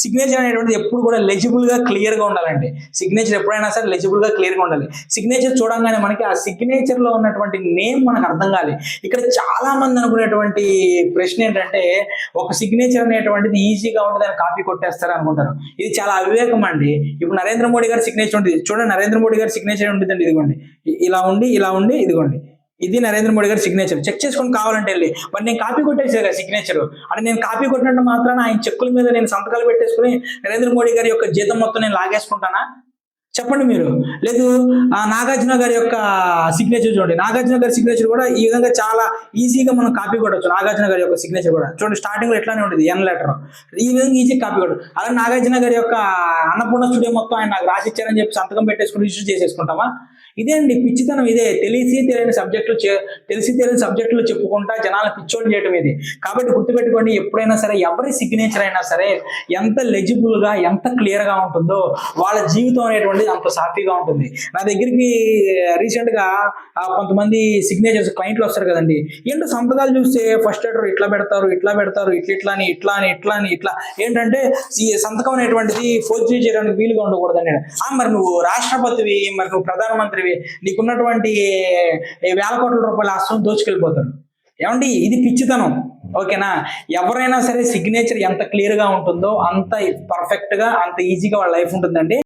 Signature అనేటువంటిది ఎప్పుడు కూడా లెజిబుల్ గా క్లియర్ గా ఉండాలండి. సిగ్నేచర్ ఎప్పుడైనా సరే లెజిబుల్ గా క్లియర్ గా ఉండాలి. సిగ్నేచర్ చూడంగానే మనకి ఆ సిగ్నేచర్ లో ఉన్నటువంటి నేమ్ మనకు అర్థం కావాలి. ఇక్కడ చాలా మంది అనుకునేటువంటి ప్రశ్న ఏంటంటే, ఒక సిగ్నేచర్ అనేటువంటిది ఈజీగా ఉంటుంది, దాన్ని కాపీ కొట్టేస్తారు అనుకుంటారు. ఇది చాలా అవివేకం అండి. ఇప్పుడు నరేంద్ర మోడీ గారి సిగ్నేచర్ ఉంటుంది చూడండి, నరేంద్ర మోడీ గారి సిగ్నేచర్ ఉంటుందండి, ఇదిగోండి ఇలా ఉండి ఇదిగోండి, ఇది నరేంద్ర మోడీ గారి సిగ్నేచర్. చెక్ చేసుకొని కావాలంటే వెళ్ళి. మరి నేను కాపీ కొట్టేసే కదా సిగ్నేచర్, అంటే నేను కాపీ కొట్టినట్టు మాత్రాన ఆయన చెక్కుల మీద నేను సంతకాలు పెట్టేసుకుని నరేంద్ర మోడీ గారి యొక్క జీతం మొత్తం నేను లాగేసుకుంటానా? చెప్పండి మీరు. లేదు, నాగార్జున గారి యొక్క సిగ్నేచర్ చూడండి, నాగార్జున గారి సిగ్నేచర్ కూడా ఈ విధంగా చాలా ఈజీగా మనం కాపీ కొట్టచ్చు. నాగార్జున గారి యొక్క సిగ్నేచర్ కూడా చూడండి, స్టార్టింగ్ లో ఎట్లానే ఉంటుంది, ఎన్ లెటర్, ఈ విధంగా ఈజీ కాపీ కొట్టచ్చు. అలా నాగార్జున గారి యొక్క అన్నపూర్ణ స్టూడియో మొత్తం ఆయన నాకు రాసి ఇచ్చారని చెప్పి సంతకం పెట్టేసుకుని రిజిస్టర్ చేసేసుకుంటామా? ఇదే అండి పిచ్చితనం. ఇదే తెలిసి తెలియని సబ్జెక్టులు చెప్పుకుంటా జనాలు పిచ్చోళ్ళు చేయడం ఇది. కాబట్టి గుర్తుపెట్టుకోండి, ఎప్పుడైనా సరే ఎవరి సిగ్నేచర్ అయినా సరే ఎంత లెజిబుల్ గా ఎంత క్లియర్ గా ఉంటుందో వాళ్ళ జీవితం అనేటువంటిది అంత సాఫీగా ఉంటుంది. నా దగ్గరికి రీసెంట్ గా కొంతమంది సిగ్నేచర్స్ క్లయింట్లు వస్తారు కదండి, ఏంటో సంతకాలు చూస్తే ఫస్ట్ లెటర్ ఇట్లా పెడతారు, ఇట్లా ఏంటంటే ఈ సంతకం అనేటువంటిది ఫోర్జరీ చేయడానికి వీలుగా ఉండకూడదండి. మరి నువ్వు రాష్ట్రపతివి, మరి నువ్వు ప్రధానమంత్రివి, నీకున్నటువంటి వేల కోట్ల రూపాయల ఆస్తులను దోచుకెళ్ళిపోతాడు. ఏమండి, ఇది పిచ్చితనం. ఓకేనా? ఎవరైనా సరే సిగ్నేచర్ ఎంత క్లియర్ గా ఉంటుందో అంత పర్ఫెక్ట్ గా అంత ఈజీగా వాళ్ళ లైఫ్ ఉంటుందండి.